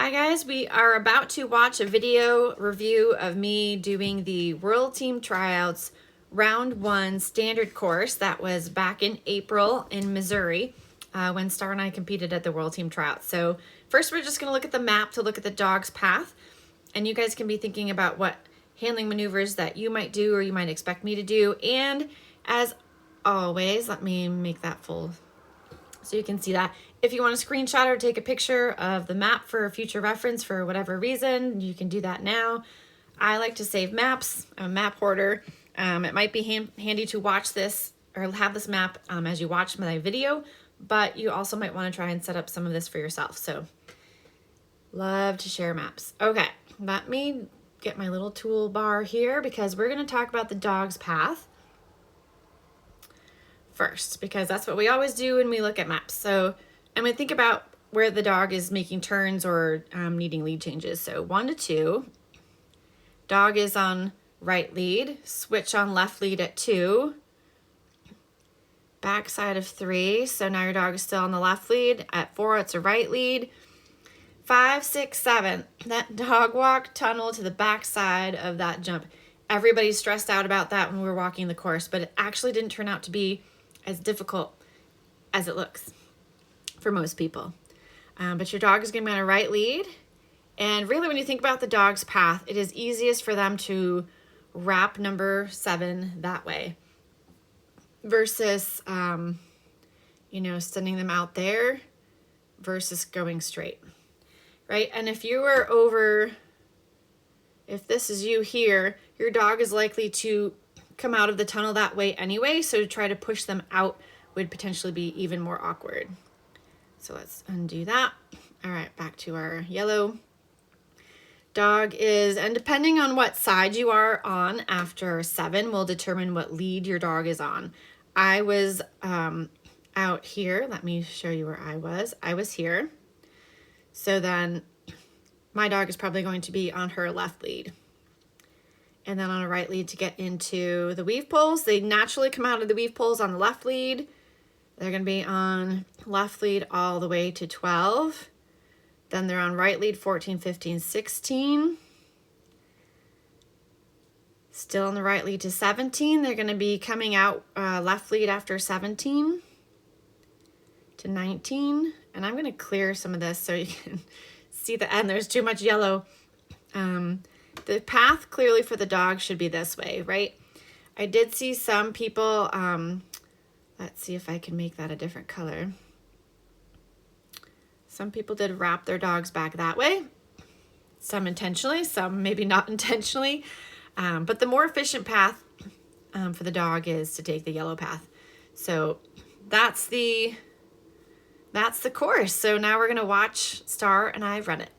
Hi guys, we are about to watch a video review of me doing the World Team Tryouts Round 1 Standard course. That was back in April in Missouri when Star and I competed at the World Team Tryouts. So first we're just going to look at the map to look at the dog's path, and you guys can be thinking about what handling maneuvers that you might do or you might expect me to do. And as always, let me make that full so you can see that. If you want to screenshot or take a picture of the map for future reference for whatever reason, you can do that now. I like to save maps. I'm a map hoarder. It might be handy to watch this or have this map as you watch my video, but you also might want to try and set up some of this for yourself. So love to share maps. Okay, let me get my little toolbar here because we're going to talk about the dog's path first, because that's what we always do when we look at maps. So I'm going to think about where the dog is making turns or needing lead changes. So 1 to 2, dog is on right lead, switch on left lead at 2, back side of 3, so now your dog is still on the left lead. At 4, it's a right lead. 5, 6, 7, that dog walk tunnel to the back side of that jump. Everybody's stressed out about that when we were walking the course, but it actually didn't turn out to be as difficult as it looks for most people. But your dog is going to be on a right lead. And really, when you think about the dog's path, it is easiest for them to wrap number 7 that way versus, sending them out there versus going straight, right? And if you were if this is you here, your dog is likely to come out of the tunnel that way anyway, so to try to push them out would potentially be even more awkward. So let's undo that. All right, back to our yellow. Dog is, and depending on what side you are on after 7 will determine what lead your dog is on. I was out here. Let me show you where I was. I was here. So then my dog is probably going to be on her left lead. And then on a right lead to get into the weave poles. They naturally come out of the weave poles on the left lead. They're going to be on left lead all the way to 12. Then they're on right lead 14, 15, 16. Still on the right lead to 17. They're going to be coming out left lead after 17 to 19. And I'm going to clear some of this so you can see the end. There's too much yellow. The path clearly for the dog should be this way, right? I did see some people, let's see if I can make that a different color. Some people did wrap their dogs back that way. Some intentionally, some maybe not intentionally. But the more efficient path for the dog is to take the yellow path. So that's the course. So now we're gonna watch Star and I run it.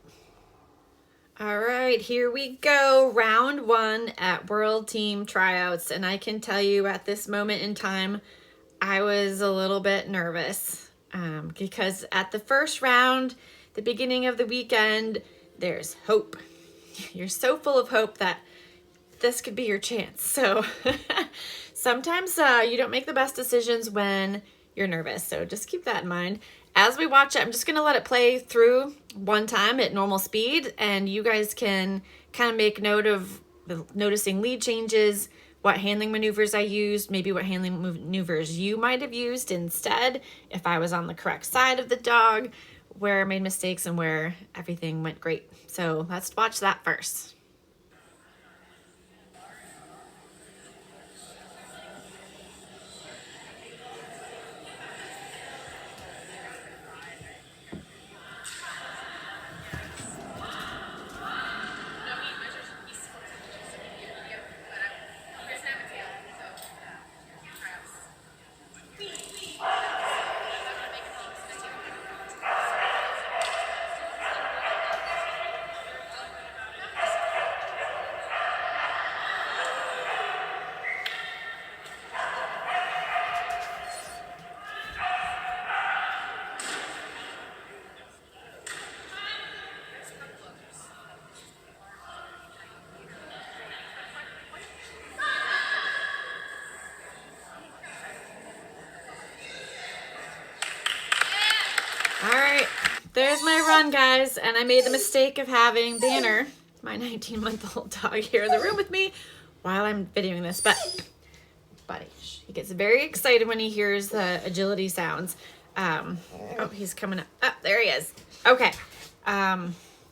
All right, here we go. Round 1 at World Team Tryouts. And I can tell you at this moment in time, I was a little bit nervous because at the first round, the beginning of the weekend, there's hope. You're so full of hope that this could be your chance. So sometimes you don't make the best decisions when you're nervous. So just keep that in mind. As we watch it, I'm just going to let it play through one time at normal speed, and you guys can kind of make note of noticing lead changes, what handling maneuvers I used, maybe what handling maneuvers you might have used instead, if I was on the correct side of the dog, where I made mistakes and where everything went great. So let's watch that first. there's my run, guys. And I made the mistake of having Banner, my 19-month-old dog, here in the room with me while I'm videoing this. But buddy, he gets very excited when he hears the agility sounds. Oh, he's coming up. Oh, there he is. Okay.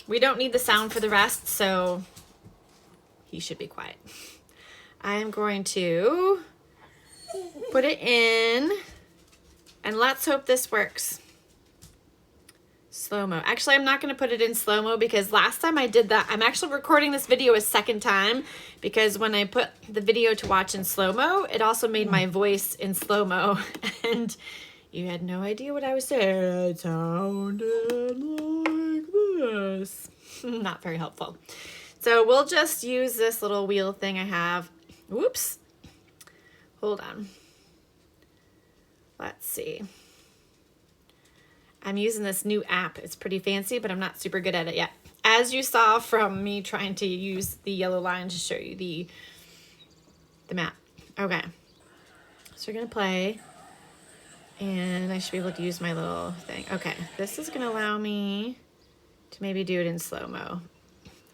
We don't need the sound for the rest, so he should be quiet. I am going to put it in, and let's hope this works. Slow-mo. Actually, I'm not going to put it in slow-mo because last time I did that, I'm actually recording this video a second time because when I put the video to watch in slow-mo, it also made my voice in slow-mo, and you had no idea what I was saying. It sounded like this. Not very helpful. So we'll just use this little wheel thing I have. Whoops. Hold on. Let's see. I'm using this new app. It's pretty fancy, but I'm not super good at it yet. As you saw from me trying to use the yellow line to show you the map. Okay. So we're going to play. And I should be able to use my little thing. Okay. This is going to allow me to maybe do it in slow-mo.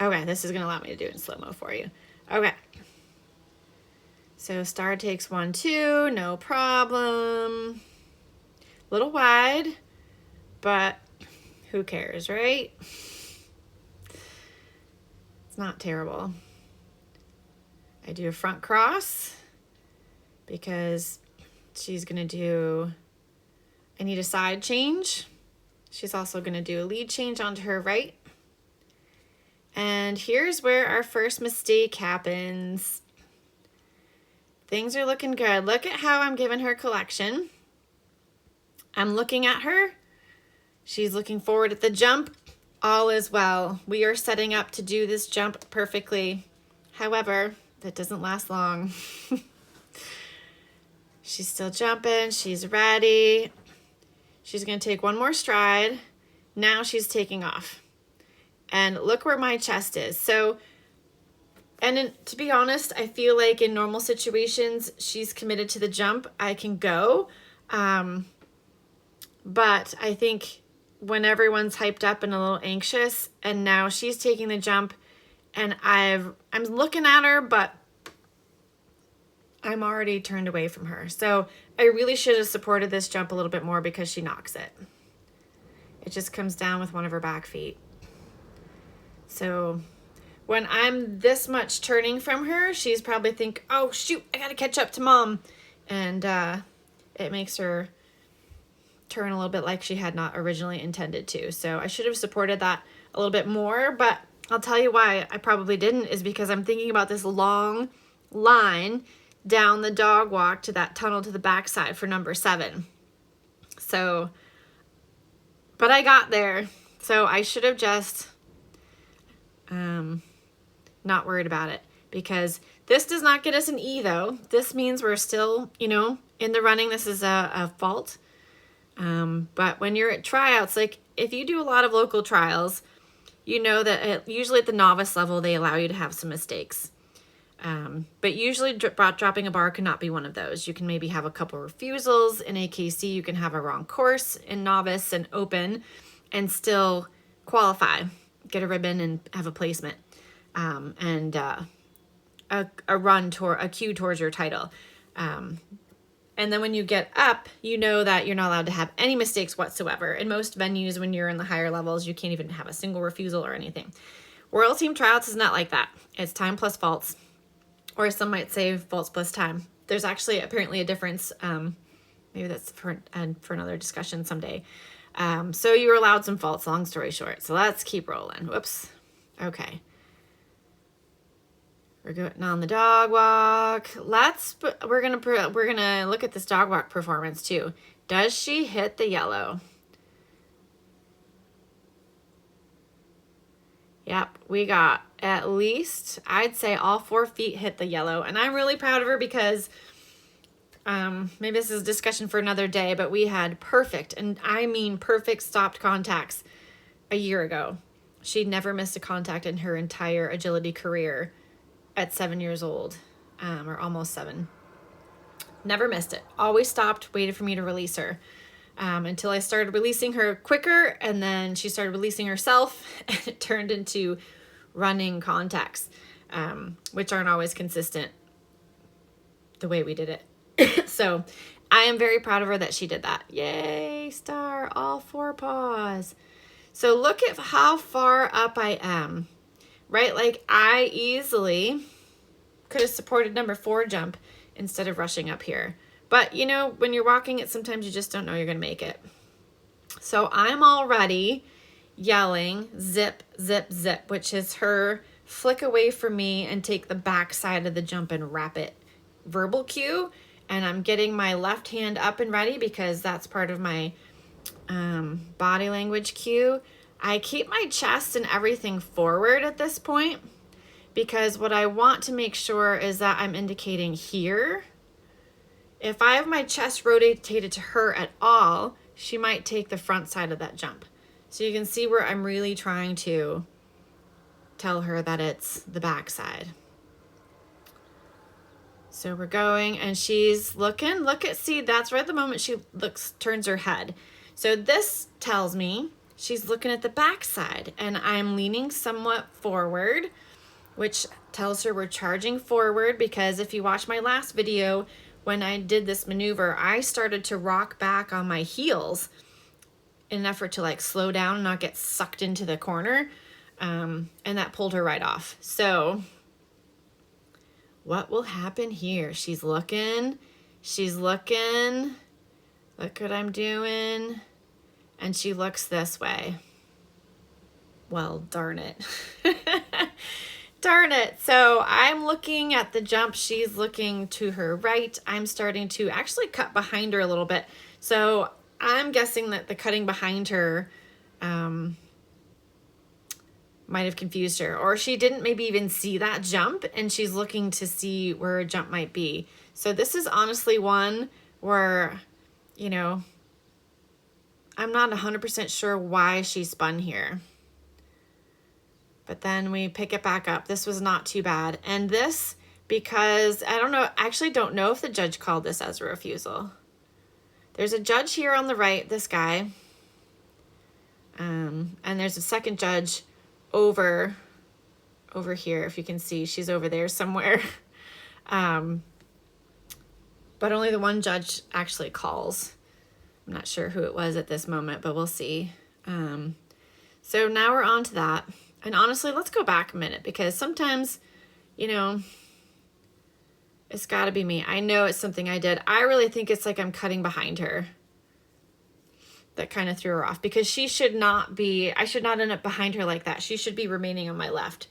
Okay. This is going to allow me to do it in slow-mo for you. Okay. So star takes 1, 2. No problem. A little wide. But who cares, right? It's not terrible. I do a front cross because she's going to do, I need a side change. She's also going to do a lead change onto her right. And here's where our first mistake happens. Things are looking good. Look at how I'm giving her collection. I'm looking at her. She's looking forward at the jump. All is well. We are setting up to do this jump perfectly. However, that doesn't last long. She's still jumping. She's ready. She's going to take one more stride. Now she's taking off. And look where my chest is. So, to be honest, I feel like in normal situations, she's committed to the jump. I can go. But I think when everyone's hyped up and a little anxious, and now she's taking the jump, and I'm looking at her, but I'm already turned away from her. So I really should have supported this jump a little bit more because she knocks it. It just comes down with one of her back feet. So when I'm this much turning from her, she's probably think, oh shoot, I gotta catch up to mom. And it makes her turn a little bit like she had not originally intended to. So I should have supported that a little bit more, but I'll tell you why I probably didn't is because I'm thinking about this long line down the dog walk to that tunnel to the backside for number 7. So, but I got there. So I should have just not worried about it because this does not get us an E though. This means we're still, in the running. This is a fault. But when you're at tryouts, like if you do a lot of local trials, you know that usually at the novice level, they allow you to have some mistakes. But usually dropping a bar cannot be one of those. You can maybe have a couple refusals. In AKC, you can have a wrong course in novice and open and still qualify, get a ribbon and have a placement, and a run toward a cue towards your title. And then when you get up, you know that you're not allowed to have any mistakes whatsoever. In most venues, when you're in the higher levels, you can't even have a single refusal or anything. World Team Tryouts is not like that. It's time plus faults, or some might say faults plus time. There's actually apparently a difference. Maybe that's for another discussion someday. So you were allowed some faults, long story short. So let's keep rolling. Whoops. Okay. We're going on the dog walk. We're gonna look at this dog walk performance too. Does she hit the yellow? Yep, we got at least, I'd say all 4 feet hit the yellow. And I'm really proud of her because maybe this is a discussion for another day, but we had perfect, and I mean perfect stopped contacts a year ago. She'd never missed a contact in her entire agility career at 7 years old, or almost 7. Never missed it. Always stopped, waited for me to release her. until I started releasing her quicker, and then she started releasing herself, and it turned into running contacts, which aren't always consistent the way we did it. So I am very proud of her that she did that. Yay, star, all 4 paws. So look at how far up I am, right? Like I easily could have supported number 4 jump instead of rushing up here. But you know, when you're walking it, sometimes you just don't know you're gonna make it. So I'm already yelling zip, zip, zip, which is her flick away from me and take the back side of the jump and wrap it verbal cue. And I'm getting my left hand up and ready because that's part of my body language cue. I keep my chest and everything forward at this point because what I want to make sure is that I'm indicating here. If I have my chest rotated to her at all, she might take the front side of that jump. So you can see where I'm really trying to tell her that it's the back side. So we're going and she's looking, see, that's right at the moment she turns her head. So this tells me she's looking at the back side and I'm leaning somewhat forward, which tells her we're charging forward because if you watch my last video, when I did this maneuver, I started to rock back on my heels in an effort to like slow down and not get sucked into the corner. And that pulled her right off. So what will happen here? She's looking, look what I'm doing. And she looks this way. Well, darn it. Darn it. So I'm looking at the jump. She's looking to her right. I'm starting to actually cut behind her a little bit. So I'm guessing that the cutting behind her might have confused her, or she didn't maybe even see that jump and she's looking to see where a jump might be. So this is honestly one where, you know, I'm not 100% sure why she spun here. But then we pick it back up. This was not too bad. And this, because I don't know, actually don't know if the judge called this as a refusal. There's a judge here on the right, this guy. And there's a second judge over here, if you can see, she's over there somewhere. But only the one judge actually calls. I'm not sure who it was at this moment, but we'll see. So now we're on to that. And honestly, let's go back a minute because sometimes, you know, it's got to be me. I know it's something I did. I really think it's like I'm cutting behind her. That kind of threw her off because she should not be, I should not end up behind her like that. She should be remaining on my left.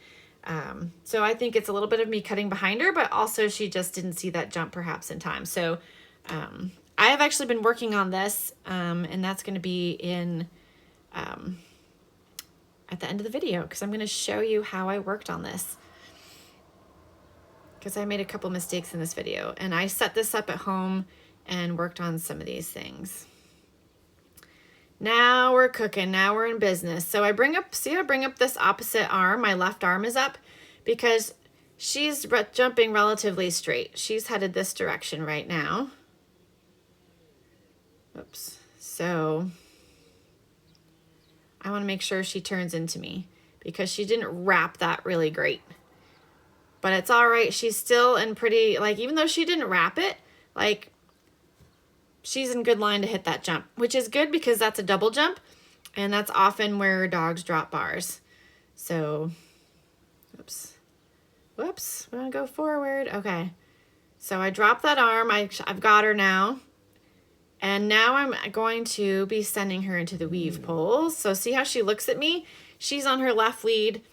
So I think it's a little bit of me cutting behind her, but also she just didn't see that jump perhaps in time. So I have actually been working on this and that's going to be in at the end of the video because I'm going to show you how I worked on this. Because I made a couple mistakes in this video and I set this up at home and worked on some of these things. Now we're cooking, now we're in business. So I bring up this opposite arm, my left arm is up because she's jumping relatively straight. She's headed this direction right now. Oops. So I want to make sure she turns into me because she didn't wrap that really great. But it's all right. She's still in pretty, like, even though she didn't wrap it, like, she's in good line to hit that jump, which is good because that's a double jump. And that's often where dogs drop bars. So, whoops, we're going to go forward. Okay. So I dropped that arm. I've got her now. And now I'm going to be sending her into the weave poles. So see how she looks at me? She's on her left lead.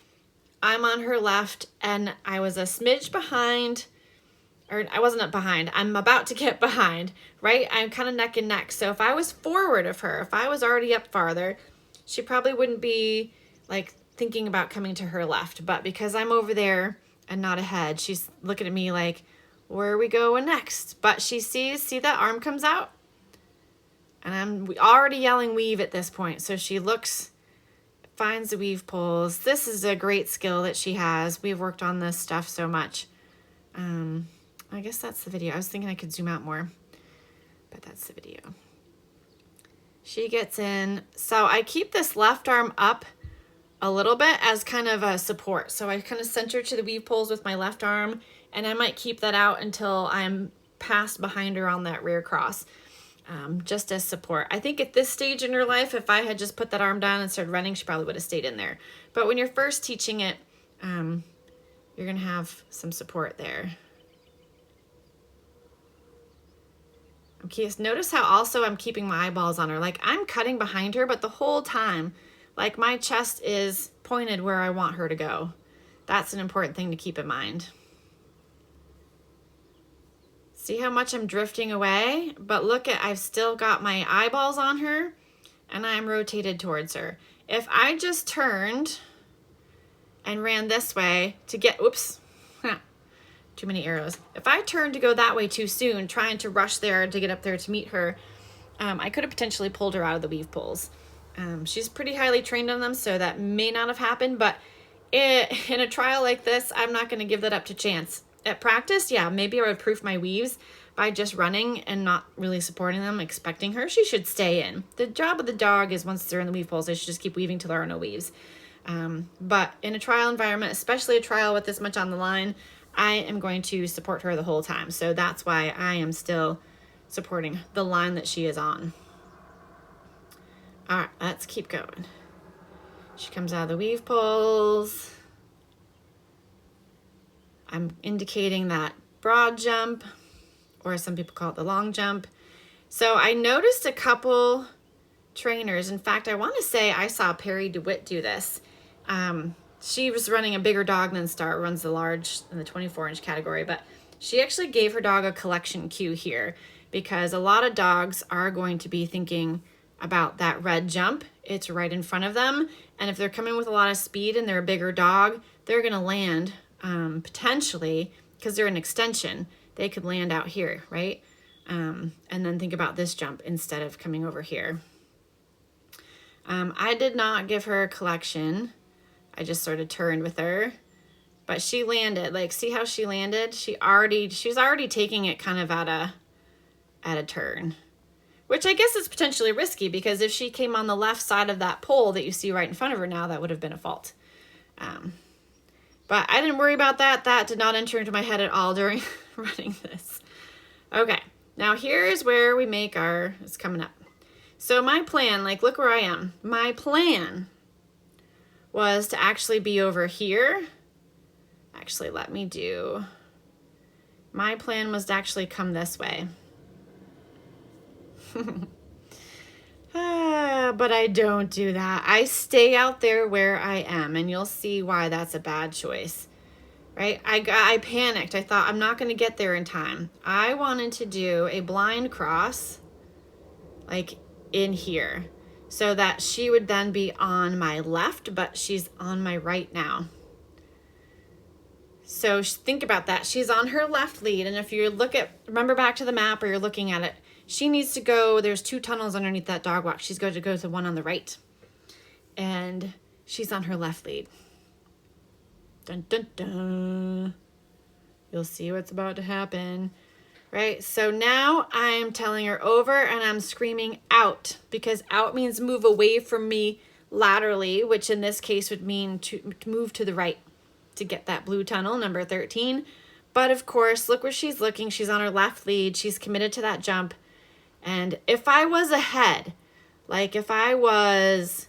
I'm on her left. And I was a smidge behind. Or I wasn't up behind. I'm about to get behind, right? I'm kind of neck and neck. So if I was forward of her, if I was already up farther, she probably wouldn't be like thinking about coming to her left. But because I'm over there and not ahead, she's looking at me like, where are we going next? But she see that arm comes out. And I'm already yelling weave at this point. So she looks, finds the weave poles. This is a great skill that she has. We've worked on this stuff so much. I guess that's the video. I was thinking I could zoom out more, but that's the video. She gets in. So I keep this left arm up a little bit as kind of a support. So I kind of center to the weave poles with my left arm, and I might keep that out until I'm past behind her on that rear cross, just as support. I think at this stage in her life, if I had just put that arm down and started running, she probably would have stayed in there. But when you're first teaching it, you're gonna have some support there. Okay, notice how also I'm keeping my eyeballs on her. Like I'm cutting behind her, but the whole time, like my chest is pointed where I want her to go. That's an important thing to keep in mind. See how much I'm drifting away? But look at, I've still got my eyeballs on her and I'm rotated towards her. If I just turned and ran this way to get, oops, too many arrows. If I turned to go that way too soon, trying to rush there to get up there to meet her, I could have potentially pulled her out of the weave poles. She's pretty highly trained on them, so that may not have happened, but in a trial like this, I'm not going to give that up to chance. At practice, yeah, maybe I would proof my weaves by just running and not really supporting them, expecting her. She should stay in. The job of the dog is once they're in the weave poles, they should just keep weaving till there are no weaves. But in a trial environment, especially a trial with this much on the line, I am going to support her the whole time. So that's why I am still supporting the line that she is on. All right, let's keep going. She comes out of the weave poles. I'm indicating that broad jump, or some people call it the long jump. So I noticed a couple trainers. In fact, I want to say I saw Perry DeWitt do this. She was running a bigger dog than Star, runs the large in the 24-inch category, but she actually gave her dog a collection cue here because a lot of dogs are going to be thinking about that red jump. It's right in front of them. And if they're coming with a lot of speed and they're a bigger dog, they're going to land potentially, because they're an extension, they could land out here, right? And then think about this jump instead of coming over here. I did not give her a collection. I just sort of turned with her, but she landed. Like, see how she landed? She was already taking it kind of at a turn, which I guess is potentially risky because if she came on the left side of that pole that you see right in front of her now, that would have been a fault. But I didn't worry about that. That did not enter into my head at all during running this. Okay, now here's where we make it's coming up. So my plan, like, look where I am. My plan was to actually be over here. Actually, my plan was to actually come this way. But I don't do that. I stay out there where I am, and you'll see why that's a bad choice, right? I panicked. I thought I'm not going to get there in time. I wanted to do a blind cross, like in here, so that she would then be on my left, but she's on my right now. So think about that. She's on her left lead, and if you remember back to the map or you're looking at it, she needs to go, there's 2 tunnels underneath that dog walk. She's going to go to the one on the right. And she's on her left lead. Dun, dun, dun. You'll see what's about to happen. Right? So now I'm telling her over and I'm screaming out, because out means move away from me laterally, which in this case would mean to move to the right to get that blue tunnel, number 13. But of course, look where she's looking. She's on her left lead. She's committed to that jump. And if I was ahead, like if I was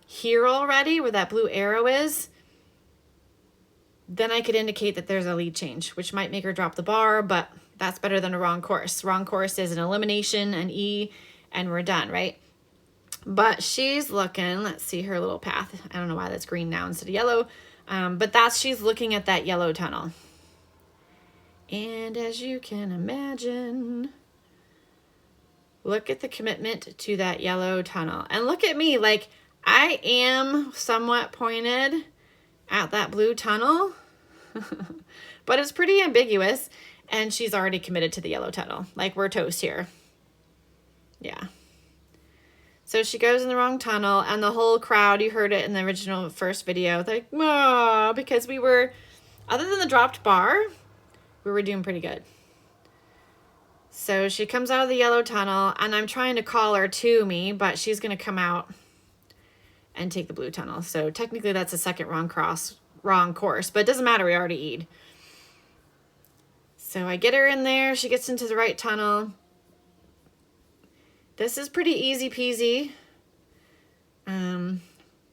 here already where that blue arrow is, then I could indicate that there's a lead change, which might make her drop the bar, but that's better than a wrong course. Wrong course is an elimination, an E, and we're done, right? But she's looking, let's see her little path. I don't know why that's green now instead of yellow, but she's looking at that yellow tunnel. And as you can imagine, look at the commitment to that yellow tunnel. And look at me, like I am somewhat pointed at that blue tunnel, but it's pretty ambiguous. And she's already committed to the yellow tunnel. Like we're toast here. Yeah. So she goes in the wrong tunnel, and the whole crowd, you heard it in the original first video, like, oh, because we were, other than the dropped bar, we were doing pretty good. So she comes out of the yellow tunnel, and I'm trying to call her to me, but she's going to come out and take the blue tunnel. So technically that's a second wrong course, but it doesn't matter. We already E'd. So I get her in there. She gets into the right tunnel. This is pretty easy peasy.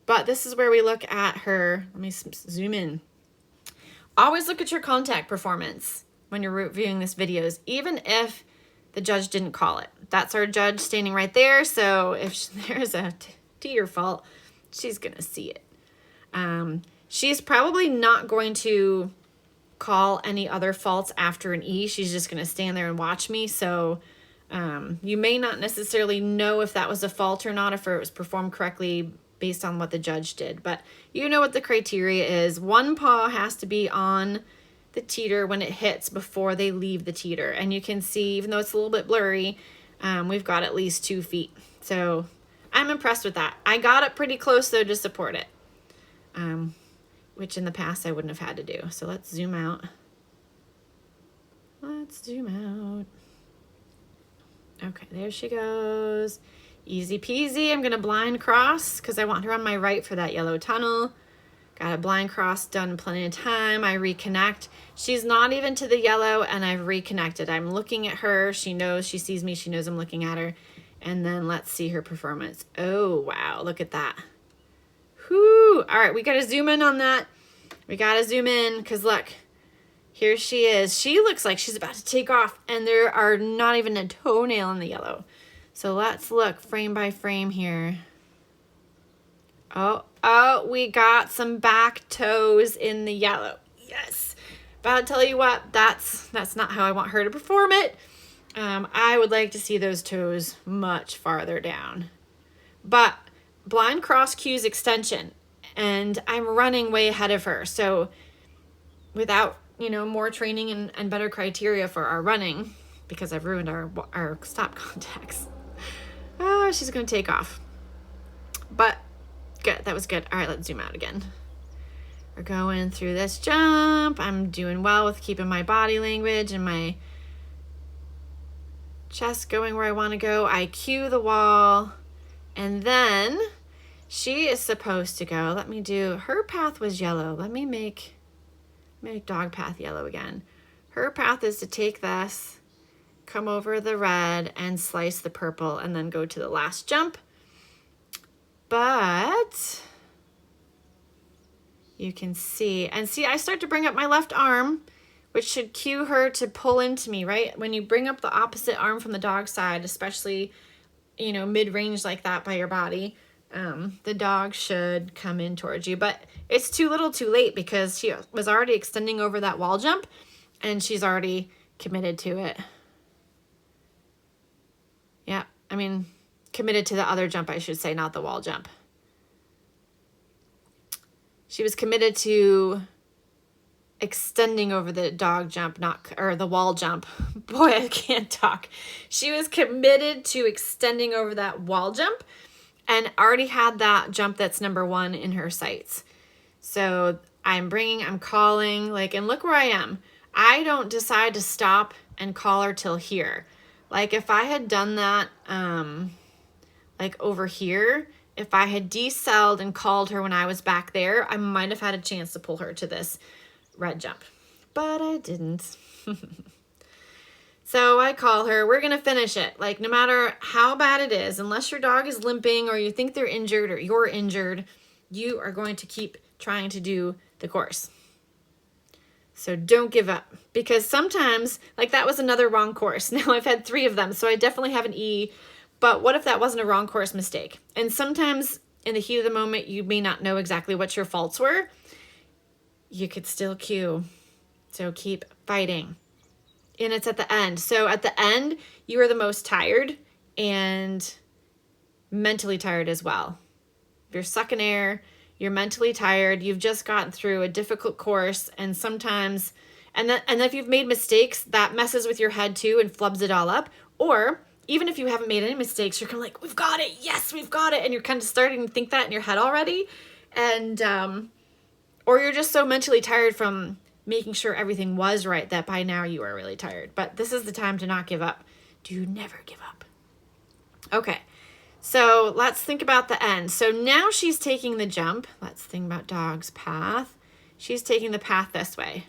But this is where we look at her. Let me zoom in. Always look at your contact performance when you're reviewing this videos, even if the judge didn't call it. That's our judge standing right there. So if there's a teeter fault, she's going to see it. She's probably not going to call any other faults after an E. She's just going to stand there and watch me. So you may not necessarily know if that was a fault or not, if it was performed correctly based on what the judge did. But you know what the criteria is. One paw has to be on the teeter when it hits before they leave the teeter. And you can see, even though it's a little bit blurry, we've got at least 2 feet. So I'm impressed with that. I got it pretty close, though, to support it, which in the past I wouldn't have had to do. So let's zoom out. Let's zoom out. Okay, there she goes. Easy peasy. I'm going to blind cross because I want her on my right for that yellow tunnel. Got a blind cross done plenty of time. I reconnect. She's not even to the yellow, and I've reconnected. I'm looking at her. She knows, she sees me. She knows I'm looking at her. And then let's see her performance. Oh, wow. Look at that. Whoo. All right, we got to zoom in on that. We got to zoom in because look, here she is. She looks like she's about to take off, and there are not even a toenail in the yellow. So let's look frame by frame here. Oh, we got some back toes in the yellow. Yes. But I'll tell you what, that's not how I want her to perform it. I would like to see those toes much farther down. But blind cross cues extension, and I'm running way ahead of her. So without, more training and better criteria for our running, because I've ruined our stop contacts, she's going to take off. But good. That was good. All right, let's zoom out again. We're going through this jump. I'm doing well with keeping my body language and my chest going where I want to go. I cue the wall, and then she is supposed to go. Let me do, her path was yellow. Let me make dog path yellow again. Her path is to take this, come over the red, and slice the purple, and then go to the last jump. But you can see, I start to bring up my left arm, which should cue her to pull into me, right? When you bring up the opposite arm from the dog side, especially, mid-range like that by your body, the dog should come in towards you. But it's too little too late because she was already extending over that wall jump, and she's already committed to it. Yeah, committed to the other jump, I should say, not the wall jump. She was committed to extending over the dog jump, or the wall jump. Boy, I can't talk. She was committed to extending over that wall jump and already had that jump that's number 1 in her sights. So I'm calling, and look where I am. I don't decide to stop and call her till here. If I had done that, over here, if I had decelled and called her when I was back there, I might have had a chance to pull her to this red jump, but I didn't. So I call her. We're going to finish it. No matter how bad it is, unless your dog is limping or you think they're injured or you're injured, you are going to keep trying to do the course. So don't give up, because sometimes, that was another wrong course. Now I've had 3 of them, so I definitely have an E, but what if that wasn't a wrong course mistake? And sometimes in the heat of the moment, you may not know exactly what your faults were. You could still cue. So keep fighting. And it's at the end. So at the end, you are the most tired and mentally tired as well. You're sucking air. You're mentally tired. You've just gotten through a difficult course, and sometimes, and if you've made mistakes, that messes with your head too and flubs it all up. Or even if you haven't made any mistakes, you're kind of we've got it. Yes, we've got it. And you're kind of starting to think that in your head already. And, or you're just so mentally tired from making sure everything was right that by now you are really tired. But this is the time to not give up. Do never give up. Okay, so let's think about the end. So now she's taking the jump. Let's think about dog's path. She's taking the path this way,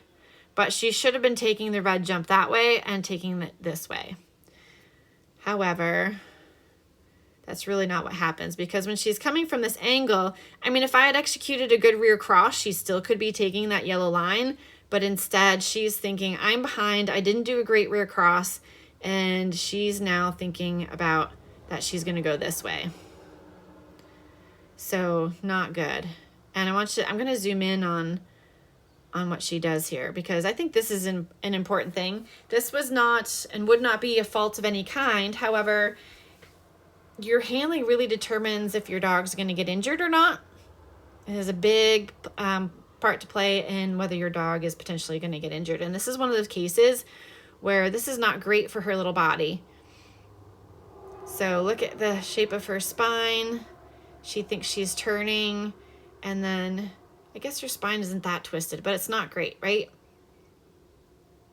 but she should have been taking the red jump that way and taking it this way. However, that's really not what happens, because when she's coming from this angle, I mean, if I had executed a good rear cross, she still could be taking that yellow line, but instead she's thinking, I'm behind, I didn't do a great rear cross, and she's now thinking about that she's gonna go this way. So not good. And I'm gonna zoom in on what she does here, because I think this is an important thing. This was not and would not be a fault of any kind. However, your handling really determines if your dog's going to get injured or not. It has a big part to play in whether your dog is potentially going to get injured. And this is one of those cases where this is not great for her little body. So look at the shape of her spine. She thinks she's turning, and then I guess her spine isn't that twisted, but it's not great, right?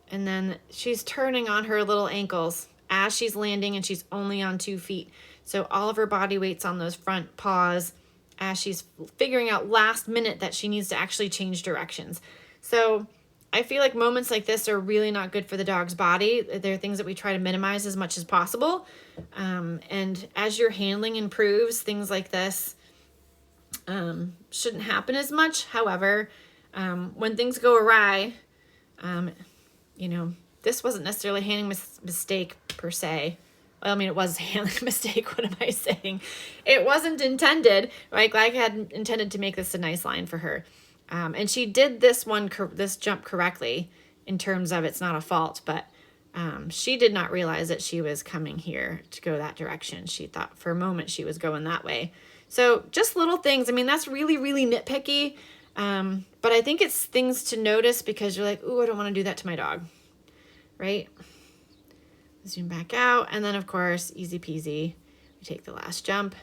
And then she's turning on her little ankles as she's landing, and she's only on 2 feet. So all of her body weight's on those front paws as she's figuring out last minute that she needs to actually change directions. So I feel like moments like this are really not good for the dog's body. They're things that we try to minimize as much as possible. And as your handling improves, things like this shouldn't happen as much. However, when things go awry, you know, this wasn't necessarily a handling mistake per se. Well, I mean, it was a handling mistake. What am I saying? It wasn't intended. Like I had intended to make this a nice line for her. And she did this jump correctly in terms of it's not a fault, but she did not realize that she was coming here to go that direction. She thought for a moment she was going that way. So just little things. I mean, that's really, really nitpicky. But I think it's things to notice, because you're like, ooh, I don't want to do that to my dog, right? Zoom back out. And then, of course, easy peasy, we take the last jump.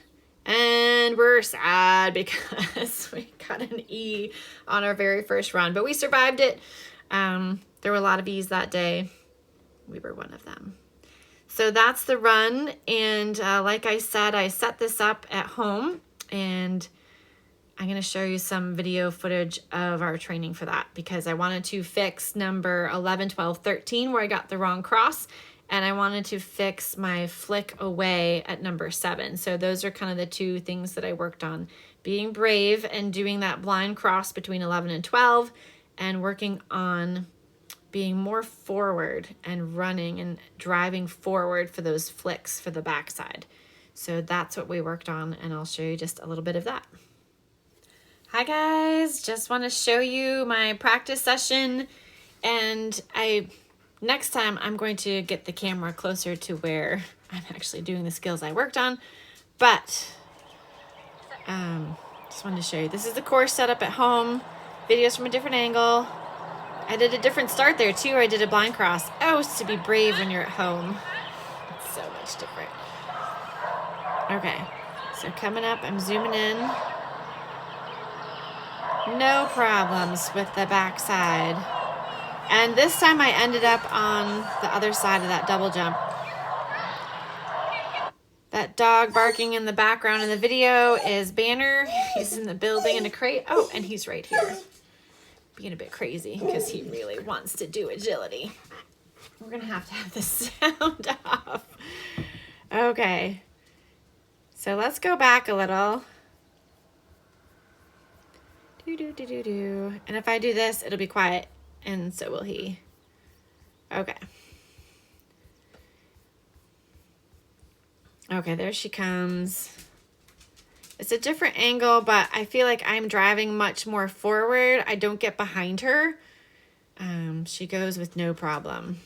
And we're sad because we got an E on our very first run. But we survived it. There were a lot of E's that day. We were one of them. So that's the run. And like I said, I set this up at home. And I'm going to show you some video footage of our training for that, because I wanted to fix number 11, 12, 13 where I got the wrong cross, and I wanted to fix my flick away at number 7. So those are kind of the two things that I worked on: being brave and doing that blind cross between 11 and 12, and working on being more forward and running and driving forward for those flicks for the backside. So that's what we worked on, and I'll show you just a little bit of that. Hi guys, just want to show you my practice session, and next time I'm going to get the camera closer to where I'm actually doing the skills I worked on, but just wanted to show you. This is the course setup at home, videos from a different angle. I did a different start there too. I did a blind cross. Oh, it's to be brave when you're at home. It's so much different. Okay, so coming up, I'm zooming in. No problems with the backside. And this time I ended up on the other side of that double jump. That dog barking in the background in the video is Banner. He's in the building in a crate. Oh, and he's right here, being a bit crazy because he really wants to do agility. We're going to have this sound off. Okay. So let's go back a little. And if I do this, it'll be quiet, and so will he. Okay. Okay, there she comes. It's a different angle, but I feel like I'm driving much more forward. I don't get behind her. She goes with no problem.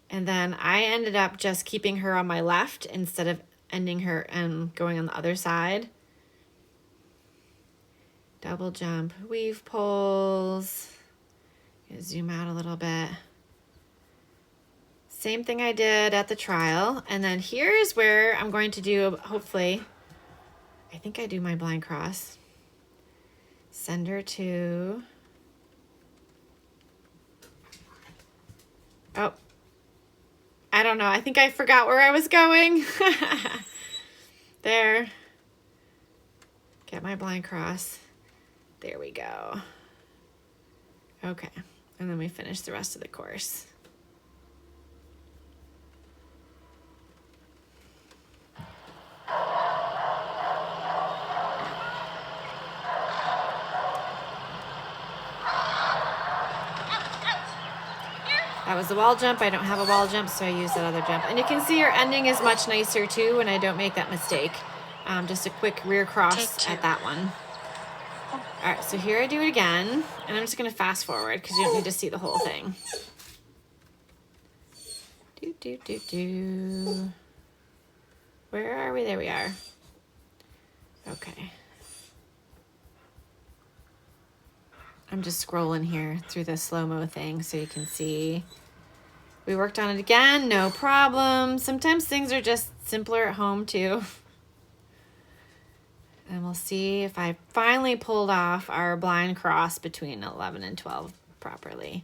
And then I ended up just keeping her on my left instead of ending her and going on the other side. Double jump, weave poles. Zoom out a little bit. Same thing I did at the trial. And then here's where I'm going to do, hopefully, I think I do my blind cross. Send her to, I don't know. I think I forgot where I was going. There. Get my blind cross. There we go. Okay. And then we finish the rest of the course. That was the wall jump. I don't have a wall jump, so I use that other jump. And you can see our ending is much nicer too when I don't make that mistake. Just a quick rear cross at that one. All right, so here I do it again, and I'm just gonna fast forward because you don't need to see the whole thing. Do, do, do, do. Where are we? There we are. Okay. I'm just scrolling here through the slow-mo thing so you can see. We worked on it again, no problem. Sometimes things are just simpler at home too. And we'll see if I finally pulled off our blind cross between 11 and 12 properly.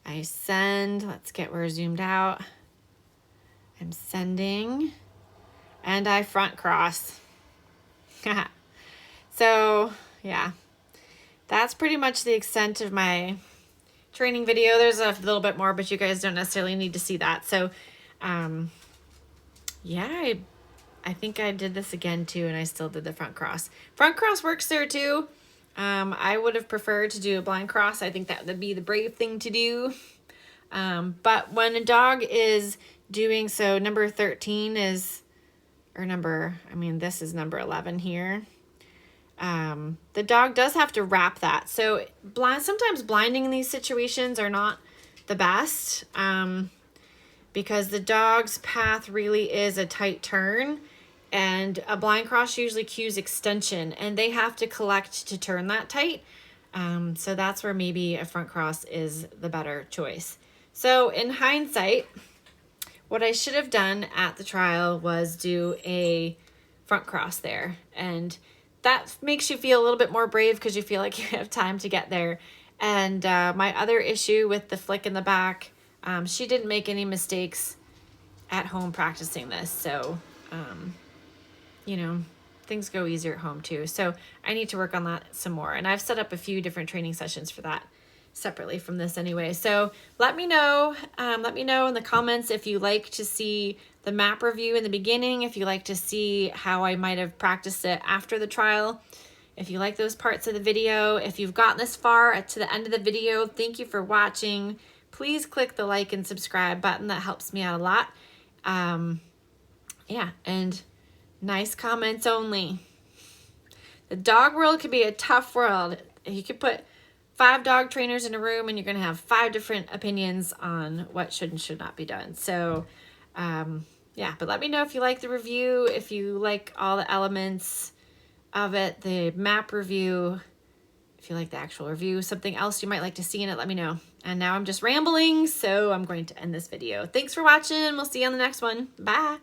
I send, let's get where zoomed out. I'm sending, and I front cross. So, yeah. That's pretty much the extent of my training video. There's a little bit more, but you guys don't necessarily need to see that. So, yeah, I think I did this again too, and I still did the front cross. Front cross works there too. I would have preferred to do a blind cross. I think that would be the brave thing to do. But when a dog is doing, so number 13 is, or number, I mean, this is number 11 here. The dog does have to wrap that. So sometimes blinding in these situations are not the best, because the dog's path really is a tight turn, and a blind cross usually cues extension, and they have to collect to turn that tight. So that's where maybe a front cross is the better choice. So in hindsight, what I should have done at the trial was do a front cross there, and that makes you feel a little bit more brave because you feel like you have time to get there. And my other issue with the flick in the back, she didn't make any mistakes at home practicing this. So, you know, things go easier at home too. So I need to work on that some more. And I've set up a few different training sessions for that separately from this anyway. So let me know in the comments if you like to see the map review in the beginning, if you like to see how I might have practiced it after the trial, if you like those parts of the video. If you've gotten this far to the end of the video, thank you for watching. Please click the like and subscribe button. That helps me out a lot. Yeah, and nice comments only. The dog world can be a tough world. You could put 5 dog trainers in a room and you're going to have 5 different opinions on what should and should not be done. So, yeah, but let me know if you like the review, if you like all the elements of it, the map review, if you like the actual review, something else you might like to see in it, let me know. And now I'm just rambling, so I'm going to end this video. Thanks for watching. We'll see you on the next one. Bye.